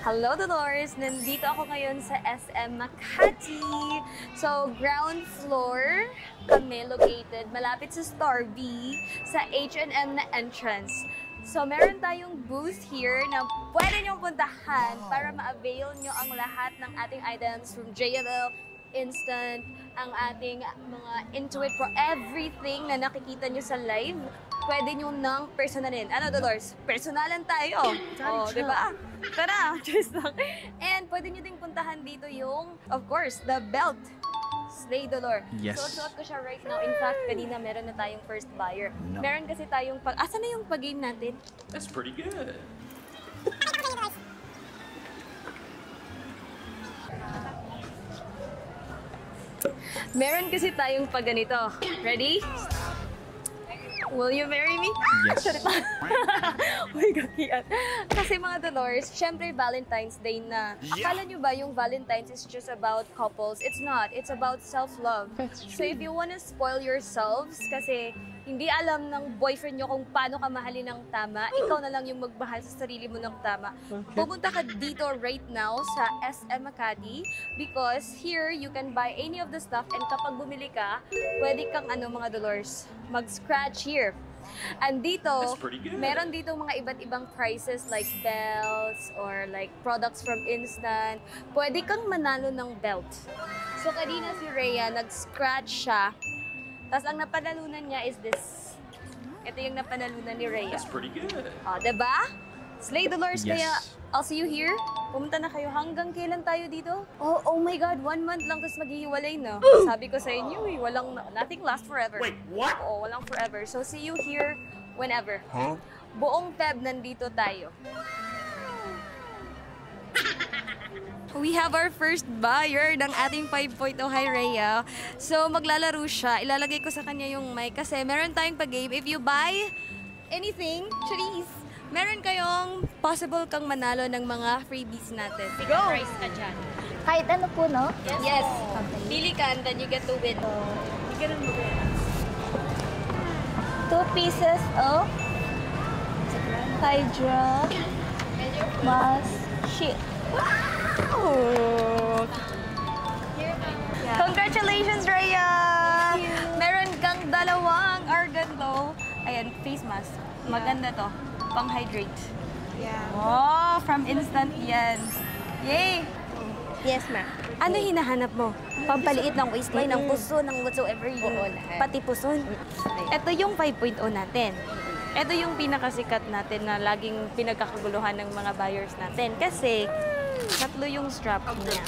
Hello, Dolores! Nandito ako ngayon sa SM Makati. So, ground floor kami located malapit sa Star V sa H&M na entrance. So, meron tayong booth here na pwede niyong puntahan para ma-avail niyo ang lahat ng ating items from JML, Instant, ang ating mga Intuit Pro, everything na nakikita niyo sa live, pwede nyo nang personalin. Ano, Dolores? Personalan tayo. Oh, di ba? Tara, just lang. And pwede nyo ding puntahan dito yung, of course, the belt. Slay Dolor. Yes. Suot ko siya right now. In fact, kanina meron na tayong first buyer. No. Meron kasi tayong pag... Asa na yung pag-game natin? That's pretty good. Meron kasi tayong pag ganito. Ready? Will you marry me? Yes. Uy, kakian. Kasi mga Dolores, syempre Valentine's Day na. Akala nyo ba yung Valentine's is just about couples? It's not. It's about self-love. So if you wanna spoil yourselves, kasi hindi alam ng boyfriend nyo kung paano ka mahalin ng tama, ikaw na lang yung magmahal sa sarili mo ng tama. Pumunta ka dito right now sa SM Makati because here you can buy any of the stuff and kapag bumili ka, pwede kang mga Dolores, mag-scratch here. And dito, meron dito mga iba't ibang prices like belts or like products from Instant. Pwede kang manalo ng belt. So kanina si Rhea, nag-scratch siya. Tapos ang napanalunan niya is this. Ito yung napanalunan ni Rhea. That's pretty good. Oh, diba? Slay Dolores, Yes. kaya I'll see you here. Pumunta na kayo. Hanggang kailan tayo dito? Oh my God, 1 month lang tapos maghihiwalay na. Sabi ko sa inyo, nothing lasts forever. Wait, what? Oo, walang forever. So see you here whenever. Huh? Buong Feb nandito tayo. We have our first buyer ng ating 5.0 Hi Rhea. So, maglalaro siya. Ilalagay ko sa kanya yung mic kasi meron tayong pag-game. If you buy anything, trees, meron kayong possible kang manalo ng mga freebies natin. Go! Price ka dyan. Kahit ano po, no? Yes. Pili ka and then you get to win. Ganun mo. 2 pieces of Hydra mask sheet. Wow! Congratulations, Rhea! Meron kang 2 Argan Glow. Ayan, face mask. Maganda to. Pang-hydrate. Yeah. Oh, from Instant yan. Yay! Yes, ma'am. Ano hinahanap mo? Pampaliit ng waistline, ng puso, ng whatsoever yung pati puson. Ito yung 5.0 natin. Ito yung pinakasikat natin na laging pinagkakaguluhan ng mga buyers natin. Kasi 3 yung strap niya.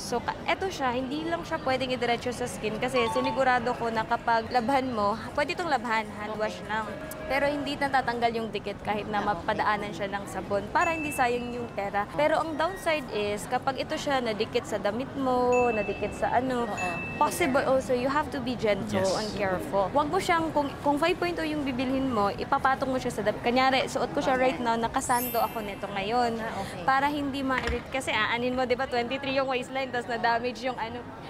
So, eto siya, hindi lang siya pwedeng idiretso sa skin kasi sinigurado ko na kapag labhan mo, pwede itong labhan, hand wash lang. Pero hindi natatanggal yung dikit kahit na mapadaanan siya ng sabon para hindi sayang yung pera. Pero ang downside is, kapag ito siya nadikit sa damit mo, nadikit sa possible also, you have to be gentle and careful. Huwag mo siyang, kung 5.0 yung bibilhin mo, ipapatong mo siya sa damit. Kanyari, suot ko siya right now, nakasando ako nito ngayon. Para hindi ma-irrit. Kasi aanin mo, di ba, 23 yung waistline, tapos na-damage yung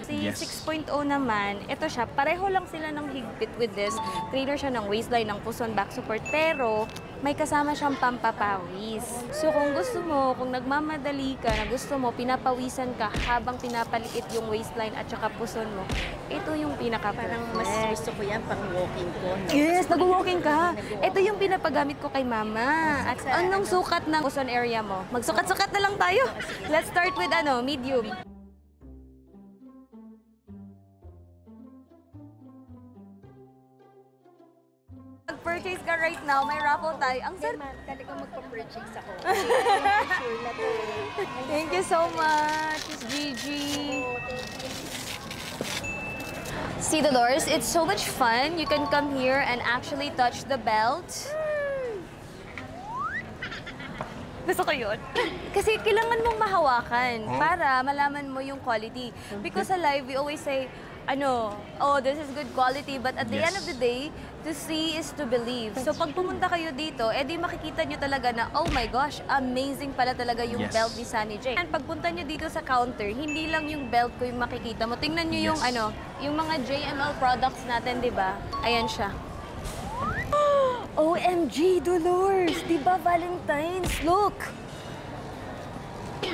Si 6.0 naman, ito siya, pareho lang sila ng higpit with this. Trainer siya ng waistline, ng puson, back support, pero may kasama siyang pampapawis. So kung gusto mo, kung nagmamadali ka, na gusto mo, pinapawisan ka habang pinapaliit yung waistline at saka puson mo, ito yung pinaka-perfect. Parang mas gusto ko yan pang walking ko. No? Yes, nag-walking ka. Ito yung pinapagamit ko kay mama. At anong sukat ng puson area mo? Magsukat-sukat na lang tayo. Let's start with medium. Mag-purchase ka right now, may raffle tayo. Ang sarap. Talagang magpa-purchase ako. Sure na to. Thank you so much, Gigi. See, Dolores, it's so much fun. You can come here and actually touch the belt. Gusto ko yun. Kasi kailangan mong mahawakan para malaman mo yung quality. Because sa live, we always say, this is good quality. But at the end of the day, to see is to believe. So pag pumunta kayo dito, di makikita nyo talaga na, oh my gosh, amazing pala talaga yung belt ni Sunny J. And pagpunta nyo dito sa counter, hindi lang yung belt ko yung makikita mo. Tingnan nyo yung yung mga JML products natin, di ba? Ayan siya. OMG, Dolores! Di ba Valentine's? Look!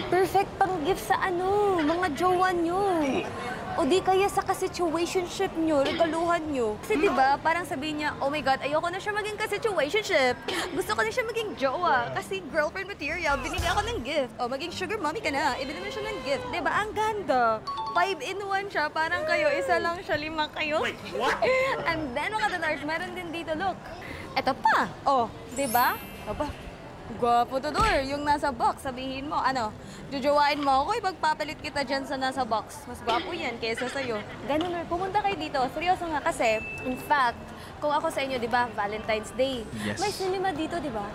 Perfect pang gift sa ano, mga jowa nyo. O di kaya sa ka-situationship nyo, regaluhan nyo. Kasi diba, parang sabihin niya, oh my God, ayoko na siya maging ka-situationship. Gusto ko na siya maging jowa. Kasi girlfriend material, binili ako ng gift. O, maging sugar mommy ka na, ibili mo siya ng gift. Diba, ang ganda. 5-in-1 siya, parang kayo, isa lang siya, 5 kayo. Wait, what? And then, mga Tudors, meron din dito, look. Eto pa. Oh, diba? Aba, gwapo Tudor, yung nasa box, sabihin mo, ano, jujuwain mo ako, ipagpapalit kita dyan sa nasa box. Mas gwapo yan kaysa sa'yo. Ganun, Lord, pumunta kayo dito. Seryoso nga kasi, in fact, kung ako sa inyo, di ba, Valentine's Day. Yes. May cinema dito, di ba?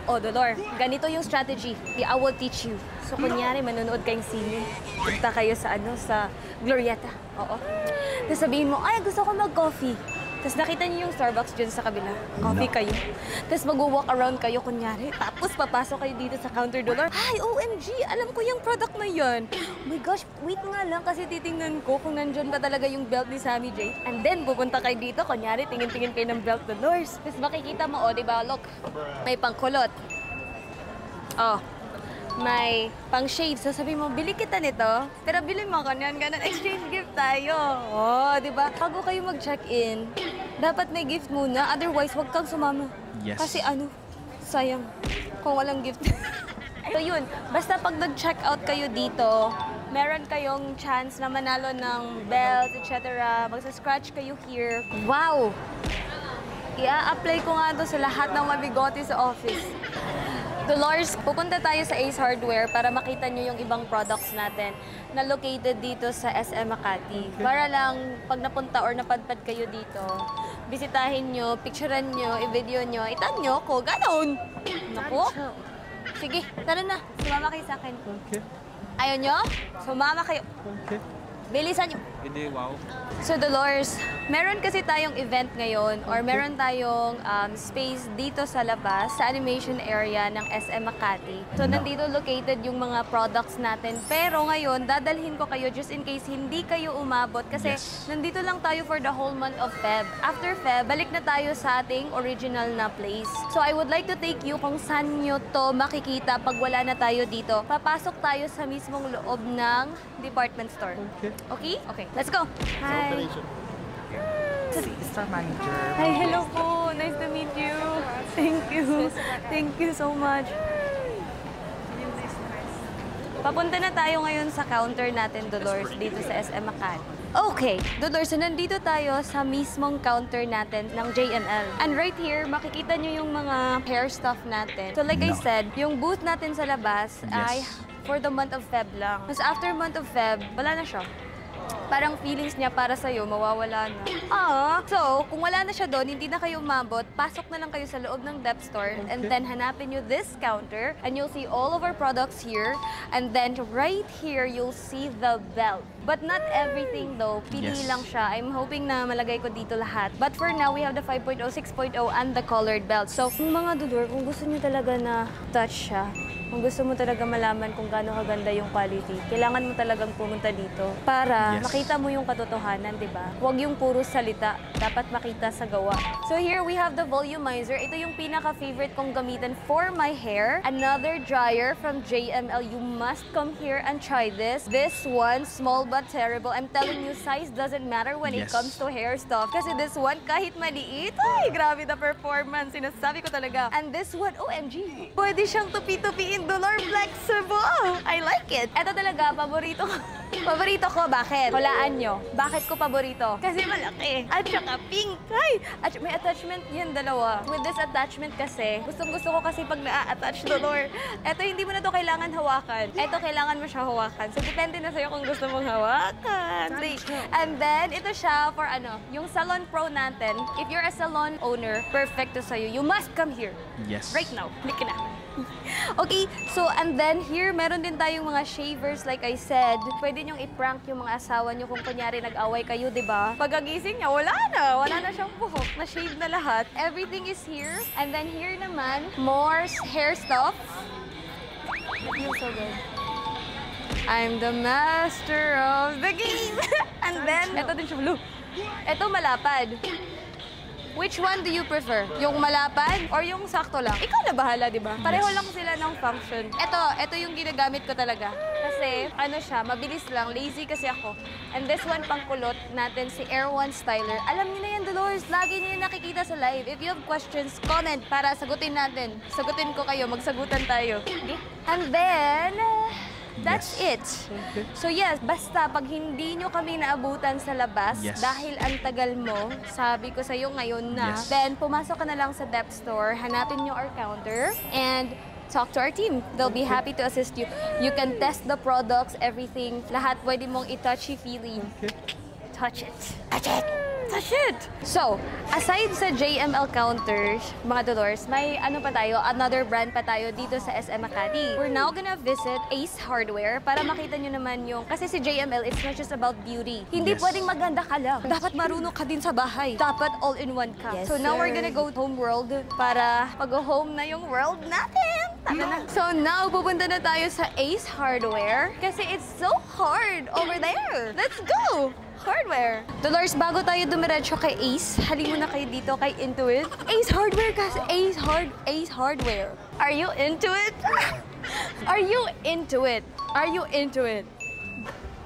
Oh, Dolor, ganito yung strategy. I will teach you. So, kunyari, manonood kayong sine. Punta kayo sa, ano, sa Glorieta. Oo. Tapos sabihin mo, ay, gusto ko mag-coffee. Tapos nakita niyo yung Starbucks dyan sa kabila. Coffee kayo. Tapos mag-walk around kayo, kunyari. Tapos papasok kayo dito sa counter, Dolor. Ay, OMG! Alam ko yung product na yan. Oh my gosh, wait nga lang kasi titingnan ko kung nandyan ba talaga yung belt ni Sammy J. And then, pupunta kayo dito, kunyari, tingin-tingin kayo ng belt, Dolors. Tapos makikita mo, oh, diba, look, may pangkulot. Oh, may pang-shave. So sabi mo, bili kita nito, pero bili mo ko niyan, ganun, exchange gift tayo. Oh, di ba? Bago kayo mag-check-in, dapat may gift muna, otherwise wag kang sumama. Yes. Kasi ano, sayang kung walang gift. So yun, basta pag nag-check-out kayo dito, meron kayong chance na manalo ng belt, etc. Magsa-scratch kayo here. Wow! I-apply ko nga to sa lahat ng mabigote sa office. Dolores, pupunta tayo sa Ace Hardware para makita nyo yung ibang products natin na located dito sa SM Makati. Para lang pag napunta or napadpad kayo dito, bisitahin nyo, picturean nyo, i-video nyo, itag nyo ko, ganon! Naku! Sige, tara na, sumama kayo sa akin. Okay. Ayaw nyo? Sumama kayo. Okay. Bilisan nyo. Hindi, wow. So Dolores, meron kasi tayong event ngayon or meron tayong space dito sa labas, sa animation area ng SM Makati. So nandito located yung mga products natin. Pero ngayon, dadalhin ko kayo just in case hindi kayo umabot kasi nandito lang tayo for the whole month of Feb. After Feb, balik na tayo sa ating original na place. So I would like to take you kung saan nyo to makikita pag wala na tayo dito. Papasok tayo sa mismong loob ng department store. Okay. Okay? Okay. Let's go. Hi. Store manager. Hi, hello po. Nice to meet you. Thank you. Thank you so much. Papunta na tayo ngayon sa counter natin, Dolores, dito sa SM Makati. Okay, Dolores, so nandito tayo sa mismong counter natin ng JNL. And right here, makikita nyo yung mga hair stuff natin. So like I said, yung booth natin sa labas ay for the month of Feb lang. Mas after month of Feb, wala na siya. Parang feelings niya para sa'yo, mawawala na. So, kung wala na siya doon, hindi na kayo umabot, pasok na lang kayo sa loob ng depth store and then hanapin nyo this counter and you'll see all of our products here. And then right here, you'll see the belt. But not everything though. Pili lang siya. I'm hoping na malagay ko dito lahat. But for now, we have the 5.0, 6.0, and the colored belt. So, kung mga Dudor, kung gusto nyo talaga na touch siya, kung gusto mo talaga malaman kung gaano kaganda yung quality, kailangan mo talagang pumunta dito para makita mo yung katotohanan, di ba? Huwag yung puro salita. Dapat makita sa gawa. So here we have the volumizer. Ito yung pinaka-favorite kong gamitin for my hair. Another dryer from JML. You must come here and try this. This one, small but terrible. I'm telling you, size doesn't matter when it comes to hair stuff. Kasi this one, kahit maliit, ay, grabe na performance. Sinasabi ko talaga. And this one, OMG. Pwede siyang tupi-tupiin, Dolor, flexible. I like it. Ito talaga, paborito ko. Paborito ko, bakit? Hulaan nyo. Bakit ko paborito? Kasi malaki. At saka pink. Ay! At may attachment yan, dalawa. With this attachment kasi, gustong-gusto ko kasi pag na-attach, Dolor. Ito, hindi mo na to kailangan hawakan. Ito, kailangan mo siya hawakan. So, depende na sa'yo kung gusto mong hawakan. And then, ito siya for ano, yung Salon Pro natin. If you're a salon owner, perfect to sa'yo. You must come here. Yes. Right now. Click na. Okay, so and then here, meron din tayong mga shavers like I said. Pwede niyong i-prank yung mga asawa niyo kung kunyari nag-away kayo, di ba? Pagkagising niya, wala na siyang buhok, na-shave na lahat. Everything is here. And then here naman, more hair stuff. It feels so good. I'm the master of the game. And then, eto din siya blue. Eto malapad. Which one do you prefer? Yung malapad or yung sakto lang? Ikaw na bahala, di ba? Pareho lang sila ng function. Ito yung ginagamit ko talaga. Kasi, ano siya, mabilis lang. Lazy kasi ako. And this one, pangkulot natin, si Air One Styler. Alam niyo na yan, Dolores. Lagi niyo yung nakikita sa live. If you have questions, comment para sagutin natin. Sagutin ko kayo. Magsagutan tayo. And then, that's it. So yes, basta pag hindi nyo kami naabutan sa labas, dahil ang tagal mo, sabi ko sa'yo ngayon na, then pumasok ka na lang sa depth store, hanapin nyo our counter, and talk to our team. They'll be happy to assist you. You can test the products, everything. Lahat pwede mong i-touchy-feely. Touch it. Touch it. Touch it. So, aside sa JML counters, mga Dolores, may ano pa tayo, another brand pa tayo dito sa SM Makati. We're now gonna visit Ace Hardware para makita nyo naman yung, kasi si JML, it's not just about beauty. Hindi pwedeng maganda ka lang. Dapat marunong ka din sa bahay. Dapat all-in-one ka. Yes, so now we're sir. gonna go home world para pag-home na yung world natin. So now, pupunta na tayo sa Ace Hardware kasi it's so hard over there. Let's go! Hardware. Dolores, bago tayo dumiretso kay Ace, halin mo na kayo dito kay Intuit. Ace Hardware kasi Ace Hardware. Are you into it? Are you into it? Are you into it?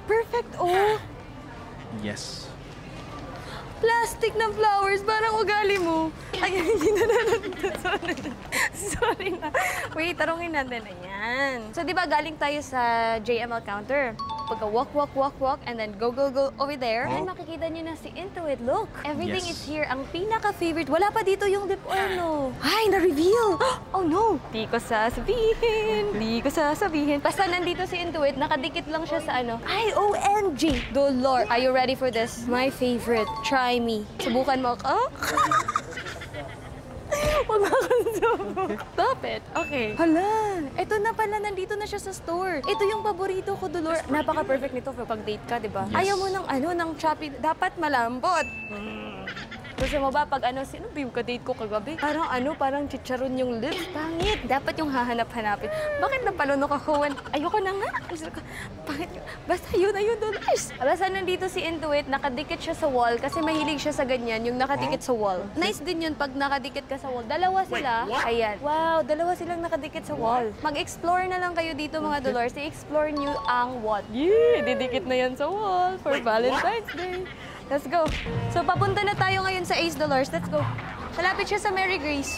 Perfect, oh! Yes. Plastic ng flowers, parang ugali mo. Ay, hindi na Sorry na. Wait, tarungin natin. Ayan. So, di ba galing tayo sa JML counter? Pagka walk, and then go over there. And makikita nyo na si Intuit. Look, everything is here. Ang pinaka-favorite. Wala pa dito yung lip oil, no? Ay, na-reveal! Oh, no! Di ko sasabihin. Basta nandito si Intuit, nakadikit lang siya sa ano. Ay, OMG! Dolor, are you ready for this? My favorite. Try me. Subukan mo ako. Huwag makakasubok. Stop it. Okay. Hala, eto na pala, nandito na siya sa store. Ito yung paborito ko, Dolor. Napaka-perfect nito for pag-date ka, di ba? Yes. Ayaw mo ng choppy. Dapat malambot. Gusto mo ba pag sino ba yung ka-date ko kagabi? Parang chicharon yung lips. Pangit. Dapat yung hahanap-hanapin. Bakit napalunok ako? Ayoko na nga. Pangit. Basta yun, Dolores. Basta nandito si Intuit, nakadikit siya sa wall kasi mahilig siya sa ganyan, yung nakadikit sa wall. Nice din yun pag nakadikit ka sa wall. Dalawa sila. Ayan. Wow, dalawa silang nakadikit sa wall. Mag-explore na lang kayo dito, mga Dolores. I-explore nyo ang wall. Yeah, didikit na yan sa wall for Valentine's Day. Let's go. So, papunta na tayo ngayon sa Ace Dolores. Let's go. Malapit siya sa Mary Grace.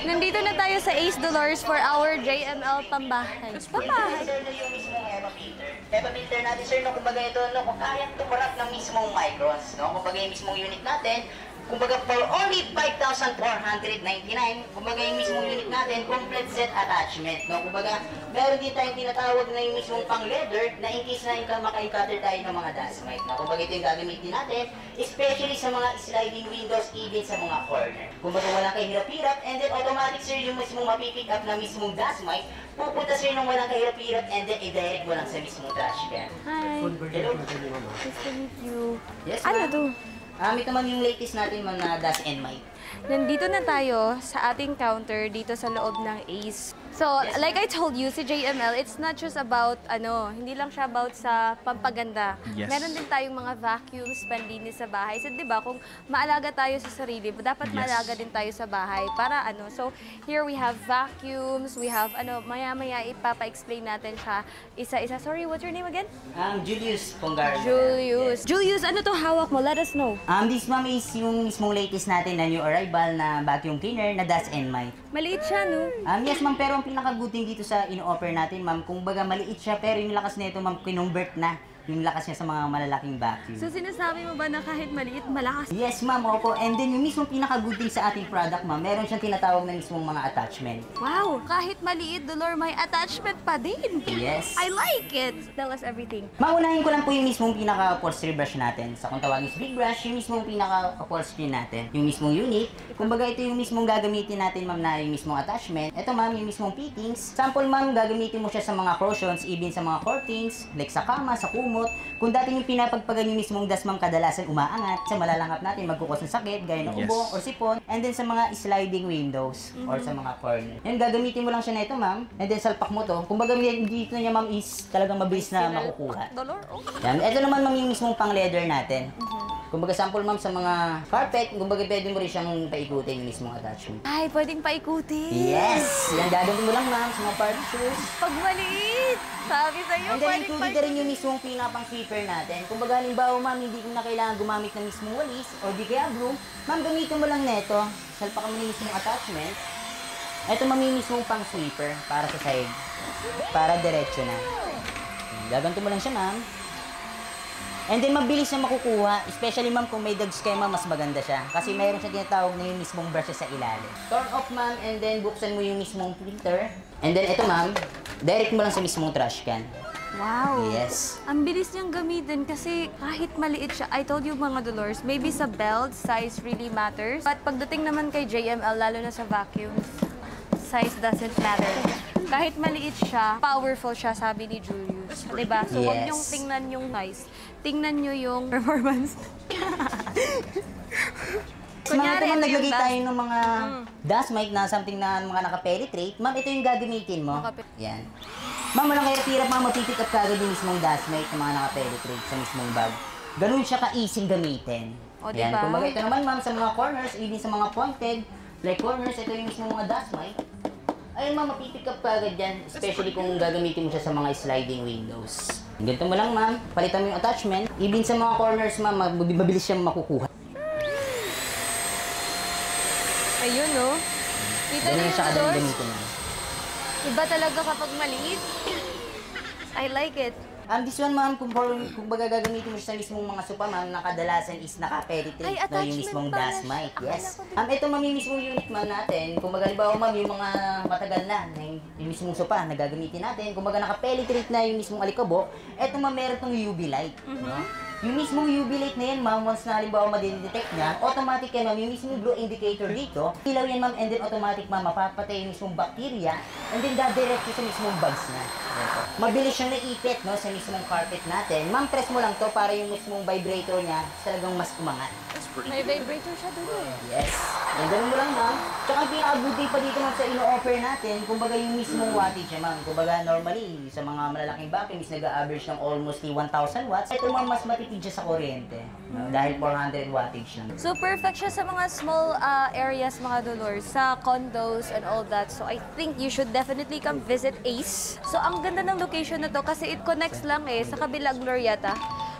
Nandito na tayo sa Ace Dolores for our JML pambahay. Pambahay. Sir, na yung mismong HEPA filter. HEPA filter natin, sir, no, kumbaga ito, no, kung kayang tumarap ng mismong microns, no, kumbaga yung mismong unit natin, kumbaga for only 5,499, kumbaga yung mismong unit natin, complete set attachment, no, kumbaga meron din tayong tinatawag na yung mismong pang leather na in case na makaikutter tayo ng mga dashmite, no, kumbaga ito yung gagamitin natin, especially sa mga sliding windows, even sa mga corner. Kumbaga walang kahirap-hirap, and then automatic, sir, yung mismong mapipick up na mismong dashmite, pupunta, sir, nung walang kahirap-hirap, and then i-direct mo lang sa mismong dashcam. Hi. Hello. Nice to meet you. Yes, Ano ma'am. to? Ito man yung latest natin, ma'am, na Dash and Might. Nandito na tayo sa ating counter dito sa loob ng Ace. So, like I told you, si JML, it's not just about, hindi lang siya about sa pampaganda. Yes. Meron din tayong mga vacuums, panlinis sa bahay. So, di ba, kung maalaga tayo sa sarili, dapat maalaga din tayo sa bahay para So, here we have vacuums, we have, maya-maya ipapa-explain natin siya isa-isa. Sorry, what's your name again? Julius Pongar. Julius. Julius, ano to hawak mo? Let us know. This, ma'am, is yung mismong latest natin na new arrival na vacuum cleaner na Dash and Might. Maliit siya, no? Yes, ma'am, pero ang pinaka-good thing dito sa in-offer natin, ma'am, kung baga maliit siya, pero yung lakas nito, ma'am, kinonvert na yung lakas niya sa mga malalaking vacuum. So, sinasabi mo ba na kahit maliit, malakas? Yes, ma'am, opo. And then yung mismong pinaka-good thing sa ating product, ma'am, meron siyang tinatawag na mismong mga attachment. Wow! Kahit maliit, Dolor, may attachment pa din. Yes. I like it. Tell us everything. Maunahin ko lang po yung mismong pinaka-upholstery brush natin. Sa kung tawagin is big brush, yung mismong pinaka-upholstery natin. Yung mismong unit. Kumbaga ito yung mismong gagamitin natin, ma'am, na yung mismong attachment. Ito, ma'am, yung mismong fittings. Sample, ma'am, gagamitin mo siya sa mga cushions, even sa mga curtains, like sa kama, sa kumot. smooth. Kung dati yung pinapagpagan yung mismong dust, ma'am, kadalasan umaangat, sa malalangap natin, magkukos ng sakit, gaya ng Yes. ubo or sipon. And then sa mga sliding windows or sa mga corner. And gagamitin mo lang siya na ito, ma'am. And then salpak mo to. Kung baga dito niya, ma'am, is talagang mabilis na makukuha. Dolor, oh. Yan. Ito naman, ma'am, yung mismong pang leather natin. Kumbaga sample, ma'am, sa mga carpet, kumbaga pwede mo rin siyang paikutin yung mismong attachment. Ay, pwedeng paikutin. Yes! Yan, gagawin mo lang, ma'am, sa mga party shoes. Pag maliit. Sabi sa'yo, And then pwedeng included na rin yung mismong pinapang sweeper natin. Kung baga halimbawa, ma'am, hindi ko na kailangan gumamit ng mismong walis o di kaya broom, ma'am, gamitin mo lang neto. Salpakan mo na yung mismong attachment. Ito, ma'am, yung mismong pang sweeper para sa side. Para diretso na. Gaganto mo lang siya, ma'am. And then mabilis na makukuha, especially ma'am kung may dogs kayo, ma'am, mas maganda siya. Kasi mayroon siya tinatawag na yung mismong brushes sa ilalim. Turn off, ma'am, and then buksan mo yung mismong filter. And then ito, ma'am, direct mo lang sa mismong trash can. Wow. Yes. Ang bilis niyang gamitin kasi kahit maliit siya, I told you mga Dolores, maybe sa belt, size really matters. But pagdating naman kay JML, lalo na sa vacuums, size doesn't matter. Kahit maliit siya, powerful siya, sabi ni Julius. Diba? So, huwag Yes. niyong tingnan yung size. Tingnan niyo yung performance. Kunyari, ma'am, naglagay dust. tayo ng mga dust mite na something na mga naka-penetrate. Ma'am, ito yung gagamitin mo. Yan. Ma'am, walang hirap, ma'am, mapipick up kagad yung mismong dust mite na mga naka-penetrate sa mismong bag. Ganun siya ka-easy gamitin. O, Yan. diba? Kumbaga, ito naman, ma'am, sa mga corners, even sa mga pointed, like corners, ito yung mismong mga dust mite. Ayun, ma'am, mapipick up kagad yan, especially kung gagamitin mo siya sa mga sliding windows. Ganito mo lang, ma'am, palitan mo yung attachment. Even sa mga corners, ma'am, mabilis siyang makukuha. Ayun, no? Kita Ganun niyo yung siya yung kadaling Dolores? gamitin, ma'am. Iba talaga kapag maliit. I like it. This one, ma'am, kung baga gagamitin mo siya sa mismong mga sopa, ma'am, na kadalasan is naka-penetrate Ay, na yung attachment mismong pala dust siya. mite. Yes. Akala ko Ito, ma'am, yung mismong unit, ma'am, natin. Kung baga, halimbawa, ma'am, yung mga matagal na yung mismong sopa na gagamitin natin. Kung baga, naka-penetrate na yung mismong alikabok, ito, ma'am, meron tong UV light. No? Yung mismong UV light na yan, ma'am, once na halimbawa madidetect niya, automatic yan, ma'am, yung mismong blue indicator dito, ilaw yan, ma'am, and then automatic, ma'am, mapapatay yung mismong bacteria, and then dadirect sa mismong bugs na. Mabilis siyang naipit, no, sa mismong carpet natin. Ma'am, press mo lang to para yung mismong vibrator niya talagang mas umangat. May vibrator siya doon eh. Yes. Yan, ganun mo lang, ma'am. Tsaka ang pinaka-good pa dito, ma'am, sa ino-offer natin, kumbaga yung mismong wattage niya, ma'am. Kumbaga, normally, sa mga malalaking vacuums, nag-average ng almost 1,000 watts. Ito, ma'am, mas matipid siya sa kuryente. No? Dahil 400 wattage lang. So, perfect siya sa mga small areas, mga Dolores, sa condos and all that. So, I think you should definitely come visit Ace. So, ang ganda ng location na to kasi it connects lang sa kabilang Glorieta.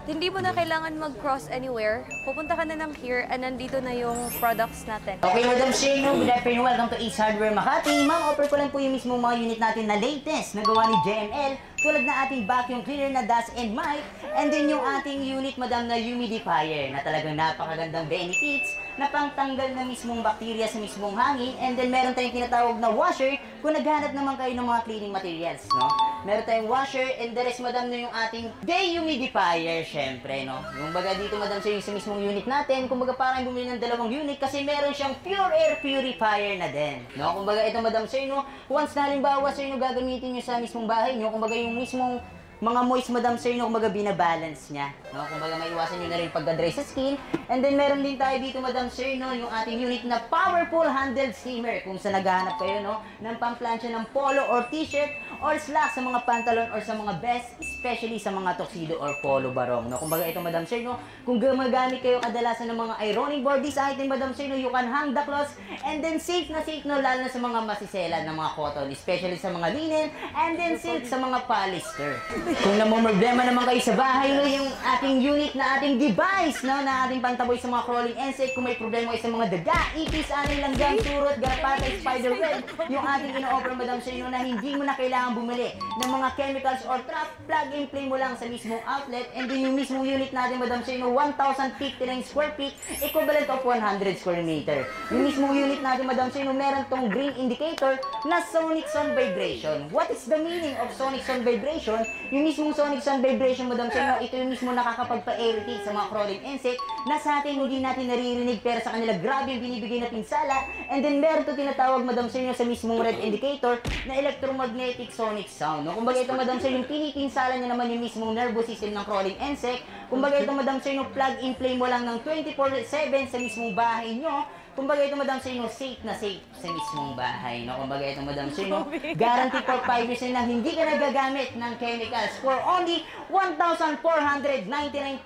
Hindi mo na kailangan mag-cross anywhere. Pupunta ka na ng here and nandito na yung products natin. Okay, Madam Shane, good afternoon. Welcome to Ace Hardware Makati. Ma'am, offer ko lang po yung mismong mga unit natin na latest na gawa ni JML. Tulad na ating vacuum cleaner na dust and mite. And then yung ating unit, madam, na humidifier na talagang napakagandang benefits na pangtanggal na mismong bakterya sa mismong hangin. And then meron tayong tinatawag na washer kung naghanap naman kayo ng mga cleaning materials, no? Meron tayong washer and the rest, madam, na yung ating dehumidifier, syempre, no? Yung baga dito, madam, sa mismong unit natin, kumbaga parang bumili ng dalawang unit kasi meron siyang pure air purifier na din, no? Kumbaga ito, madam, sir, no? Once na halimbawa, sir, no, gagamitin nyo sa mismong bahay nyo, kumbaga yung mismong mga moist, madam, sir, no, kumbaga binabalance niya, no? Kumbaga maiwasan nyo na rin pagka-dry sa skin. And then meron din tayo dito, madam, sir, no, yung ating unit na powerful handled steamer kung sa naghahanap kayo, no, ng pamplansya ng polo or t-shirt or slacks sa mga pantalon or sa mga vest, especially sa mga tuxedo or polo barong, no? Kumbaga ito, madam, sir, no, kung gumagamit kayo kadalasan ng mga ironing board, this item, madam, sir, no, you can hang the clothes and then safe, no, lalo na sa mga masisela ng mga cotton, especially sa mga linen, and then silk sa mga polyester. Kung namumroblema naman kayo sa bahay, no, yung ating unit na ating device, no, na ating pantaboy sa mga crawling insect, kung may problema kayo sa mga daga, ipis, anay, langgam, surot, garapata, spider web, yung ating ino-offer, madam, sir, no, na hindi mo na kailangan bumili ng mga chemicals or trap, plug and play mo lang sa mismong outlet. And then yung mismong unit natin, madam, sir, no, 1,059 square feet, equivalent of 100 square meter. Yung mismong unit natin, madam, sir, no, meron tong green indicator na sonic sound vibration. What is the meaning of sonic sound vibration? Yung mismong sonic sound vibration, madam, sir, no, ito yung mismo nakakapagpa-irritate sa mga crawling insect na sa atin hindi natin naririnig pero sa kanila grabe yung binibigay na pinsala. And then meron to tinatawag, Madam Sir, sa mismong red indicator na electromagnetic sonic sound. No? Kumbaga ito, Madam Sir, yung pinipinsala niya naman yung mismong nervous system ng crawling insect. Kumbaga ito, Madam Sir, yung plug and play mo lang ng 24/7 sa mismong bahay nyo. Kumbaga ito, Madam Sir, safe na safe sa mismong bahay. No? Kumbaga ito, Madam Sir, guarantee for 5 years na hindi ka nagagamit ng chemicals for only 1,499.75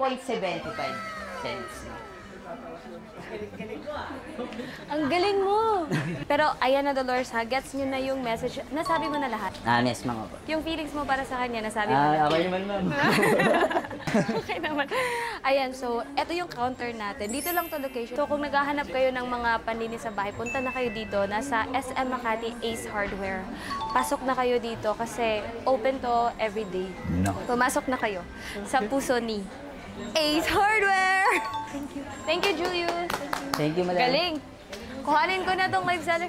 cents. Ang galing mo! Pero ayan na, Dolores, ha? Gets nyo na yung message. Nasabi mo na lahat. Yes, mga po. Yung feelings mo para sa kanya, nasabi mo na. Okay naman, ma'am. Okay naman. Ayan, so, eto yung counter natin. Dito lang to location. So, kung naghahanap kayo ng mga panlinis sa bahay, punta na kayo dito. Nasa SM Makati Ace Hardware. Pasok na kayo dito kasi open to everyday. No. Pumasok na kayo sa puso ni Ace Hardware! Thank you. Thank you, Julius. Thank you, Madam. Galing. Kuhanin ko na tong live seller.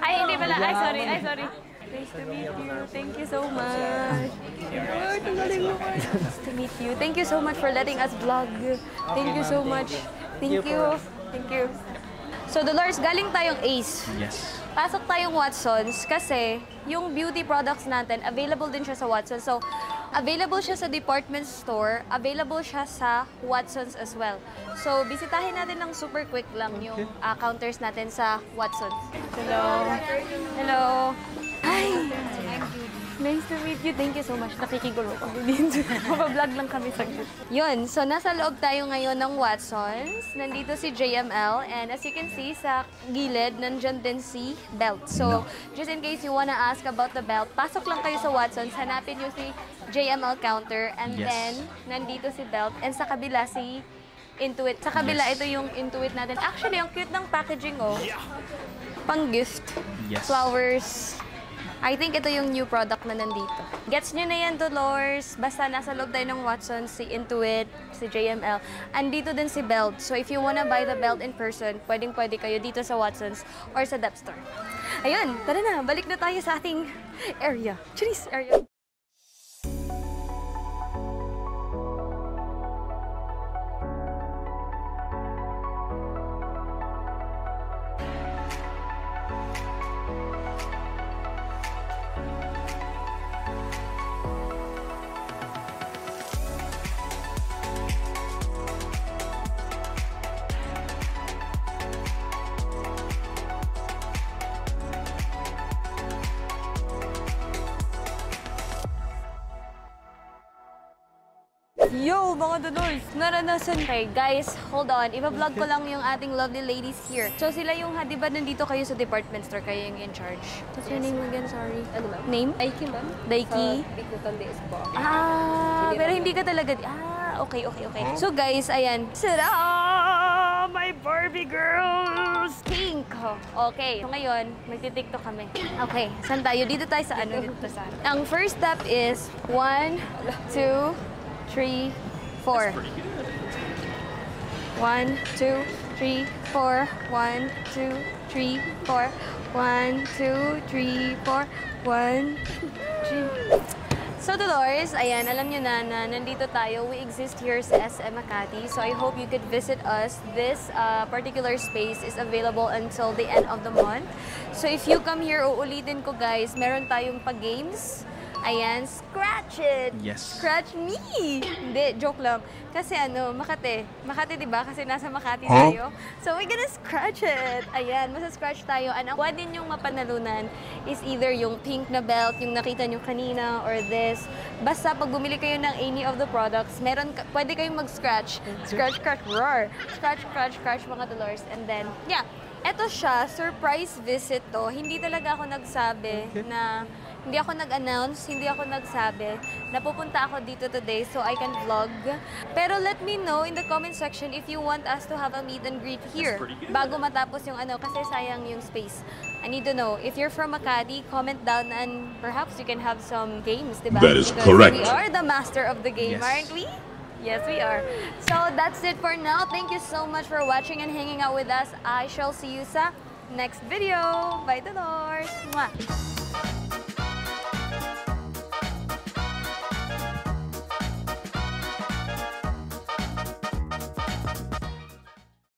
Ay, hindi pala. Ay, sorry. Ay, sorry. Nice to meet you. Thank you so much. Nice to meet you. Thank you so much for letting us vlog. Thank you so much. Thank you. Thank you. So, Dolores, galing tayong Ace. Yes. Pasok tayong Watsons kasi yung beauty products natin, available din siya sa Watsons. So, available siya sa department store, available siya sa Watsons as well. So, bisitahin natin ng super quick lang yung counters natin sa Watsons. Hello. Hello. Hi. Nice to meet you. Thank you so much. Nakikigulo kami dito. Mabablog lang kami saglit. Yun. So, nasa loob tayo ngayon ng Watsons. Nandito si JML. And as you can see, sa gilid, nandyan din si Belt. So, just in case you wanna ask about the belt, pasok lang kayo sa Watsons. Hanapin nyo si JML counter. And then, nandito si Belt. And sa kabila, si Intuit. Sa kabila, ito yung Intuit natin. Actually, ang cute ng packaging, oh. Pang gift. Yes. Flowers. I think ito yung new product na nandito. Gets nyo na yan, Dolores. Basta nasa loob tayo ng Watsons, si Intuit, si JML. Andito din si Belt. So if you wanna buy the belt in person, pwedeng-pwede kayo dito sa Watsons or sa Dep Store. Ayun, tara na. Balik na tayo sa ating area. Charis! Area. Yo, mga Dolores! Naranasan kay guys, hold on. Iba-vlog ko lang yung ating lovely ladies here. So sila yung, di ba nandito kayo sa department store, kayo yung in charge? What's your name again? Sorry. Ano ma'am? Name? Daiki ma'am. Daiki? Bikutan DS po. Pero hindi ka talaga... okay. So guys, ayan. Tada! My Barbie girls! Pink! Okay. So ngayon, magti-tiktok kami. Okay, saan tayo? Dito tayo sa ano? Dito sa ano? Ang first step is 1, 2, 3, 4. 1, 2, 3, 4. 1, 2, 3, 4. 1, 2, 3, 4. 1, 2, 3. So Dolores, ayan, alam nyo na nandito tayo. We exist here sa SM Makati. So I hope you could visit us. This particular space is available until the end of the month. So if you come here, uulitin ko guys, meron tayong pa-games. Ayan, scratch it! Yes. Scratch me! Hindi, joke lang. Kasi ano, Makati. Makati, di ba? Kasi nasa Makati tayo. So, we're gonna scratch it! Ayan, masa-scratch tayo. Ang pwede niyong mapanalunan is either yung pink na belt, yung nakita niyo kanina, or this. Basta, pag bumili kayo ng any of the products, pwede kayong mag-scratch. Scratch, scratch, roar! Scratch, scratch, scratch, mga Dolores. And then, yeah. Eto siya, surprise visit to. Hindi talaga ako nagsabi na... Hindi ako nag-announce, hindi ako nagsabi na pupunta ako dito today so I can vlog. Pero let me know in the comment section if you want us to have a meet and greet here. Bago matapos yung ano, kasi sayang yung space. I need to know. If you're from Makati, comment down and perhaps you can have some games, diba? That is Because correct. we are the master of the game, Yes. aren't we? Yes, we are. So that's it for now. Thank you so much for watching and hanging out with us. I shall see you sa next video. Bye, Dolores! Mwah!